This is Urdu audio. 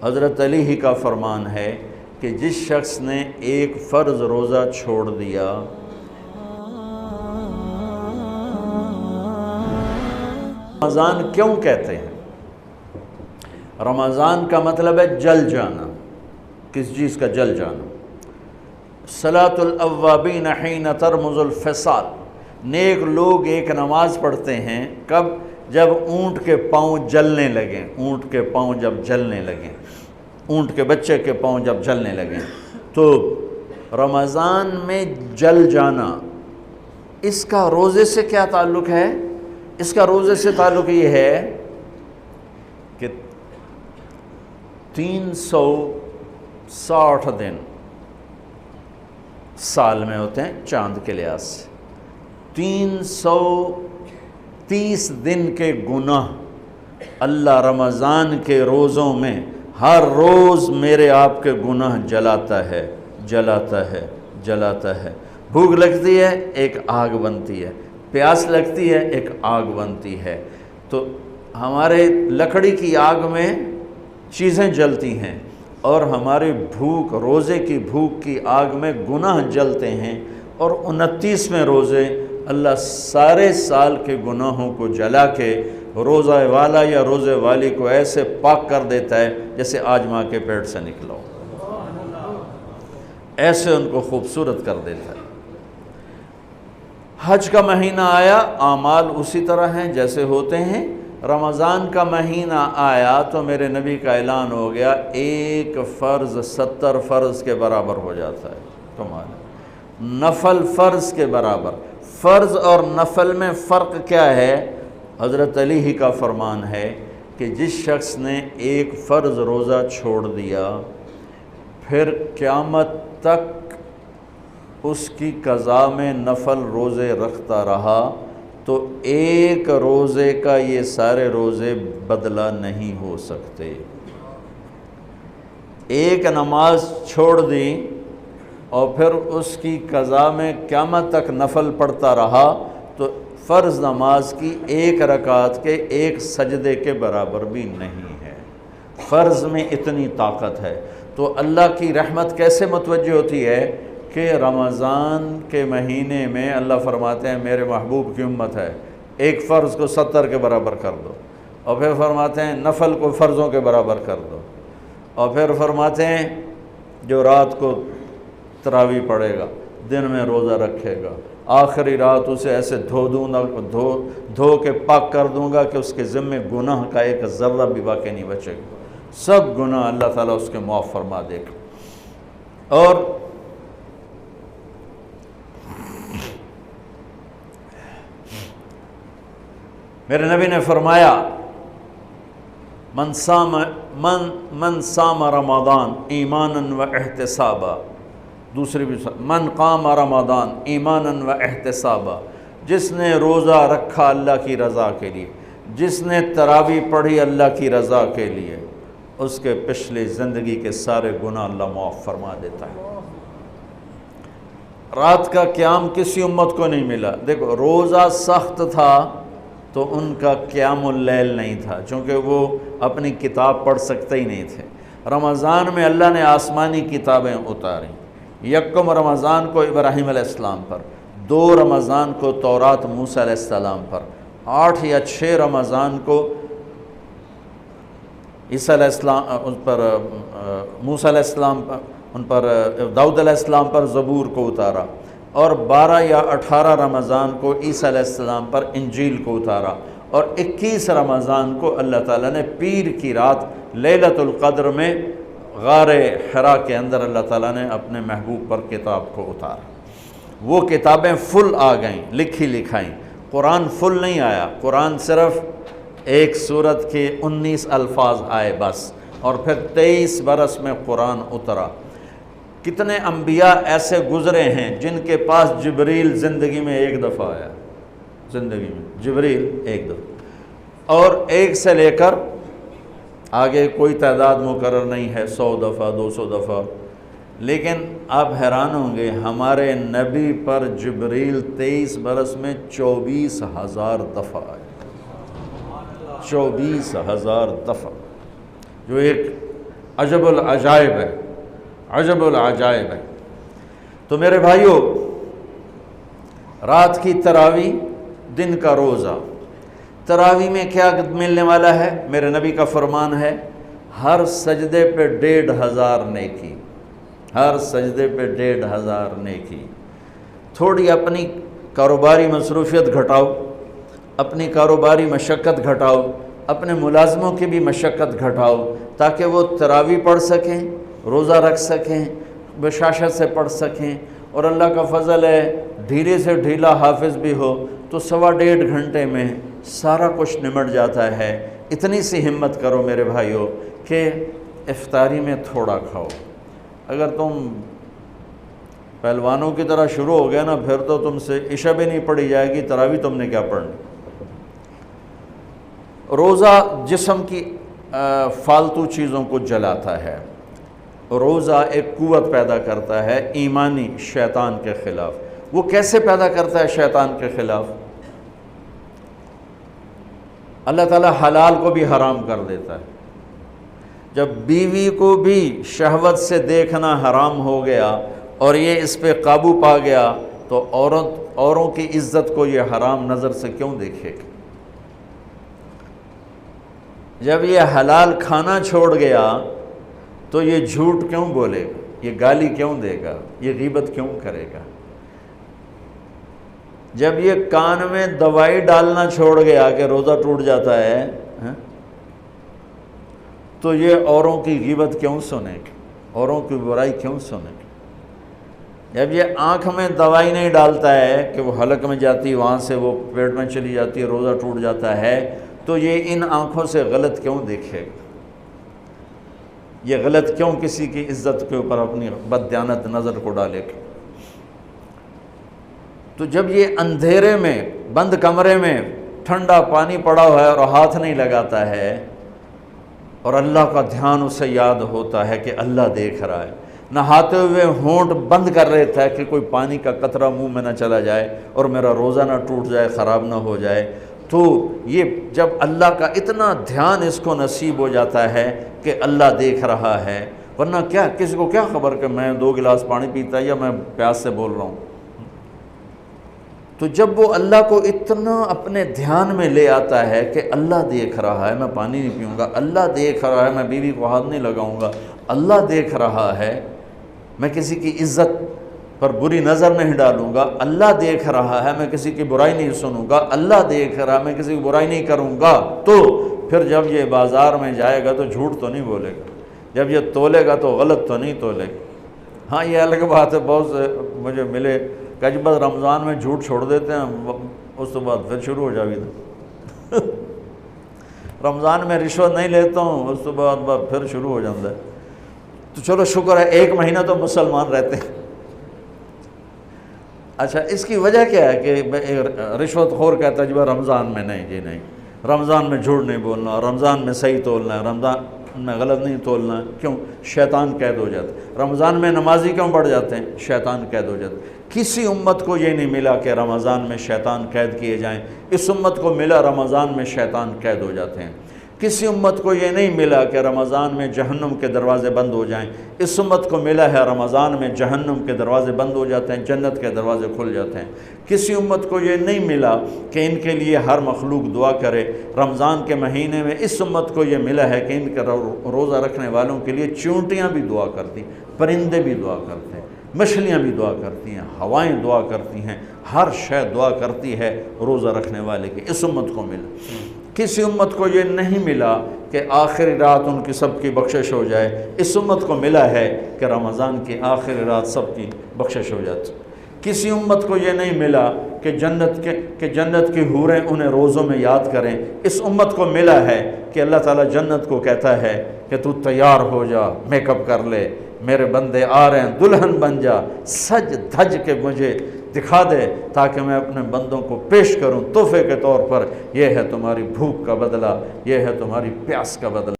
حضرت علی ہی کا فرمان ہے کہ جس شخص نے ایک فرض روزہ چھوڑ دیا، رمضان کیوں کہتے ہیں؟ رمضان کا مطلب ہے جل جانا، کس چیز کا جل جانا؟ صلاۃ الاوابین حین ترمز الفصال، نیک لوگ ایک نماز پڑھتے ہیں کب؟ جب اونٹ کے پاؤں جلنے لگیں، اونٹ کے پاؤں جب جلنے لگیں، اونٹ کے بچے کے پاؤں جب جلنے لگیں۔ تو رمضان میں جل جانا، اس کا روزے سے کیا تعلق ہے؟ اس کا روزے سے تعلق یہ ہے کہ 360 دن سال میں ہوتے ہیں چاند کے لحاظ سے، 330 دن کے گناہ اللہ رمضان کے روزوں میں ہر روز میرے آپ کے گناہ جلاتا ہے، جلاتا ہے، جلاتا ہے۔ بھوک لگتی ہے ایک آگ بنتی ہے، پیاس لگتی ہے ایک آگ بنتی ہے، تو ہمارے لکڑی کی آگ میں چیزیں جلتی ہیں اور ہماری بھوک، روزے کی بھوک کی آگ میں گناہ جلتے ہیں، اور 29ویں روزے اللہ سارے سال کے گناہوں کو جلا کے روزہ والا یا روزے والی کو ایسے پاک کر دیتا ہے جیسے آج ماں کے پیٹ سے نکلا ہو، ایسے ان کو خوبصورت کر دیتا ہے۔ حج کا مہینہ آیا، اعمال اسی طرح ہیں جیسے ہوتے ہیں۔ رمضان کا مہینہ آیا تو میرے نبی کا اعلان ہو گیا، ایک فرض 70 فرض کے برابر ہو جاتا ہے، کمال ہے، نفل فرض کے برابر۔ فرض اور نفل میں فرق کیا ہے؟ حضرت علی ہی کا فرمان ہے کہ جس شخص نے ایک فرض روزہ چھوڑ دیا، پھر قیامت تک اس کی قضا میں نفل روزے رکھتا رہا، تو ایک روزے کا یہ سارے روزے بدلہ نہیں ہو سکتے۔ ایک نماز چھوڑ دی اور پھر اس کی قضا میں قیامت تک نفل پڑھتا رہا، تو فرض نماز کی ایک رکعت کے ایک سجدے کے برابر بھی نہیں ہے۔ فرض میں اتنی طاقت ہے، تو اللہ کی رحمت کیسے متوجہ ہوتی ہے کہ رمضان کے مہینے میں اللہ فرماتے ہیں میرے محبوب کی امت ہے، ایک فرض کو 70 کے برابر کر دو، اور پھر فرماتے ہیں نفل کو فرضوں کے برابر کر دو، اور پھر فرماتے ہیں جو رات کو تراویح پڑھے گا، دن میں روزہ رکھے گا، آخری رات اسے ایسے دھو کے پاک کر دوں گا کہ اس کے ذمے گناہ کا ایک ذرہ بھی باقی نہیں بچے گا، سب گناہ اللہ تعالیٰ اس کے معاف فرما دے گا۔ اور میرے نبی نے فرمایا من صام رمضان ایمانا و احتسابا، دوسری بھی من قام رمضان ایمانا و احتسابا، جس نے روزہ رکھا اللہ کی رضا کے لیے، جس نے تراویح پڑھی اللہ کی رضا کے لیے، اس کے پچھلی زندگی کے سارے گناہ اللہ معاف فرما دیتا ہے۔ رات کا قیام کسی امت کو نہیں ملا۔ دیکھو روزہ سخت تھا تو ان کا قیام اللیل نہیں تھا، چونکہ وہ اپنی کتاب پڑھ سکتے ہی نہیں تھے۔ رمضان میں اللہ نے آسمانی کتابیں اتاریں، یکم رمضان کو ابراہیم علیہ السلام پر، 2 رمضان کو تورات موسیٰ علیہ السلام پر، 8 یا 6 رمضان کو عیسیٰ علیہ السلام ان پر، موسیٰ علیہ السلام پر، ان پر داؤد علیہ السلام پر زبور کو اتارا، اور 12 یا 18 رمضان کو عیسیٰ علیہ السلام پر انجیل کو اتارا، اور 21 رمضان کو اللہ تعالیٰ نے پیر کی رات لیلۃ القدر میں غار حرا کے اندر اللہ تعالیٰ نے اپنے محبوب پر کتاب کو اتارا۔ وہ کتابیں فل آ گئیں، لکھی لکھائیں۔ قرآن فل نہیں آیا، قرآن صرف ایک سورت کے 19 الفاظ آئے بس، اور پھر 23 برس میں قرآن اترا۔ کتنے انبیاء ایسے گزرے ہیں جن کے پاس جبریل زندگی میں ایک دفعہ آیا، زندگی میں جبریل ایک دفعہ، اور ایک سے لے کر آگے کوئی تعداد مقرر نہیں ہے، 100 دفعہ 200 دفعہ، لیکن آپ حیران ہوں گے ہمارے نبی پر جبریل 23 برس میں 24,000 دفعہ آئے، 24,000 دفعہ، جو ایک عجب العجائب ہے، عجب العجائب ہے۔ تو میرے بھائیوں، رات کی تراویح، دن کا روزہ، تراویح میں کیا ملنے والا ہے؟ میرے نبی کا فرمان ہے ہر سجدے پہ 1500 نیکی، ہر سجدے پہ 1500 نیکی۔ تھوڑی اپنی کاروباری مصروفیت گھٹاؤ، اپنی کاروباری مشقت گھٹاؤ، اپنے ملازموں کی بھی مشقت گھٹاؤ، تاکہ وہ تراویح پڑھ سکیں، روزہ رکھ سکیں، بشاشت سے پڑھ سکیں، اور اللہ کا فضل ہے ڈھیلے سے ڈھیلا حافظ بھی ہو تو 1.5 گھنٹے میں سارا کچھ نمٹ جاتا ہے۔ اتنی سی ہمت کرو میرے بھائیوں کہ افطاری میں تھوڑا کھاؤ۔ اگر تم پہلوانوں کی طرح شروع ہو گیا نا، پھر تو تم سے عشاء بھی نہیں پڑھی جائے گی، تراویح تم نے کیا پڑھنی۔ روزہ جسم کی فالتو چیزوں کو جلاتا ہے، روزہ ایک قوت پیدا کرتا ہے ایمانی شیطان کے خلاف۔ وہ کیسے پیدا کرتا ہے شیطان کے خلاف؟ اللہ تعالیٰ حلال کو بھی حرام کر دیتا ہے۔ جب بیوی کو بھی شہوت سے دیکھنا حرام ہو گیا اور یہ اس پہ قابو پا گیا تو اوروں کی عزت کو یہ حرام نظر سے کیوں دیکھے گا؟ جب یہ حلال کھانا چھوڑ گیا تو یہ جھوٹ کیوں بولے گا، یہ گالی کیوں دے گا، یہ غیبت کیوں کرے گا؟ جب یہ کان میں دوائی ڈالنا چھوڑ گیا کہ روزہ ٹوٹ جاتا ہے تو یہ اوروں کی غیبت کیوں سنے گا، اوروں کی برائی کیوں سنے گا؟ جب یہ آنکھ میں دوائی نہیں ڈالتا ہے کہ وہ حلق میں جاتی، وہاں سے وہ پیٹ میں چلی جاتی ہے، روزہ ٹوٹ جاتا ہے، تو یہ ان آنکھوں سے غلط کیوں دیکھے گا؟ یہ غلط کیوں کسی کی عزت کے اوپر اپنی بددیانت نظر کو ڈالے گا؟ تو جب یہ اندھیرے میں بند کمرے میں ٹھنڈا پانی پڑا ہوا ہے اور ہاتھ نہیں لگاتا ہے اور اللہ کا دھیان اسے یاد ہوتا ہے کہ اللہ دیکھ رہا ہے، نہاتے ہوئے ہونٹ بند کر لیتا ہے کہ کوئی پانی کا قطرہ منہ میں نہ چلا جائے اور میرا روزہ نہ ٹوٹ جائے، خراب نہ ہو جائے، تو یہ جب اللہ کا اتنا دھیان اس کو نصیب ہو جاتا ہے کہ اللہ دیکھ رہا ہے، ورنہ کیا کسی کو کیا خبر کہ میں 2 گلاس پانی پیتا یا میں پیاس سے بول رہا ہوں۔ تو جب وہ اللہ کو اتنا اپنے دھیان میں لے آتا ہے کہ اللہ دیکھ رہا ہے، میں پانی نہیں پیوں گا، اللہ دیکھ رہا ہے، میں بیوی کو ہاتھ نہیں لگاؤں گا، اللہ دیکھ رہا ہے، میں کسی کی عزت پر بری نظر نہیں ڈالوں گا، اللہ دیکھ رہا ہے، میں کسی کی برائی نہیں سنوں گا، اللہ دیکھ رہا ہے، میں کسی کی برائی نہیں کروں گا، تو پھر جب یہ بازار میں جائے گا تو جھوٹ تو نہیں بولے گا، جب یہ تولے گا تو غلط تو نہیں تولے گا۔ ہاں یہ الگ بات ہے، بہت سے مجھے ملے کہ جب بس رمضان میں جھوٹ چھوڑ دیتے ہیں، اس کے بعد پھر شروع ہو جاوی تھا رمضان میں رشوت نہیں لیتا ہوں، اس کے بعد پھر شروع ہو جاتا ہے۔ تو چلو شکر ہے 1 مہینہ تو مسلمان رہتے ہیں۔ اچھا اس کی وجہ کیا ہے کہ رشوت خور کہتا ہے جی رمضان میں نہیں، جی نہیں، رمضان میں جھوٹ نہیں بولنا، رمضان میں صحیح تولنا ہے، رمضان میں غلط نہیں تولنا ہے۔ کیوں؟ شیطان قید ہو جاتا ہے۔ رمضان میں نمازی کیوں بڑھ جاتے ہیں؟ شیطان قید ہو جاتا ہے۔ کسی امت کو یہ نہیں ملا کہ رمضان میں شیطان قید کیے جائیں، اس امت کو ملا رمضان میں شیطان قید ہو جاتے ہیں۔ کسی امت کو یہ نہیں ملا کہ رمضان میں جہنم کے دروازے بند ہو جائیں، اس امت کو ملا ہے رمضان میں جہنم کے دروازے بند ہو جاتے ہیں، جنت کے دروازے کھل جاتے ہیں۔ کسی امت کو یہ نہیں ملا کہ ان کے لیے ہر مخلوق دعا کرے، رمضان کے مہینے میں اس امت کو یہ ملا ہے کہ ان کے روزہ رکھنے والوں کے لیے چونٹیاں بھی دعا کرتی، پرندے بھی دعا کرتے ہیں، مچھلیاں بھی دعا کرتی ہیں، ہوائیں دعا کرتی ہیں، ہر شے دعا کرتی ہے روزہ رکھنے والے کی۔ اس امت کو ملا۔ کسی امت کو یہ نہیں ملا کہ آخری رات ان کی سب کی بخشش ہو جائے، اس امت کو ملا ہے کہ رمضان کی آخری رات سب کی بخشش ہو جاتی۔ کسی امت کو یہ نہیں ملا کہ جنت کی حوریں انہیں روزوں میں یاد کریں، اس امت کو ملا ہے کہ اللہ تعالیٰ جنت کو کہتا ہے کہ تو تیار ہو جا، میک اپ کر لے، میرے بندے آ رہے ہیں، دلہن بن جا، سج دھج کے مجھے دکھا دے تاکہ میں اپنے بندوں کو پیش کروں تحفے کے طور پر۔ یہ ہے تمہاری بھوک کا بدلہ، یہ ہے تمہاری پیاس کا بدلہ۔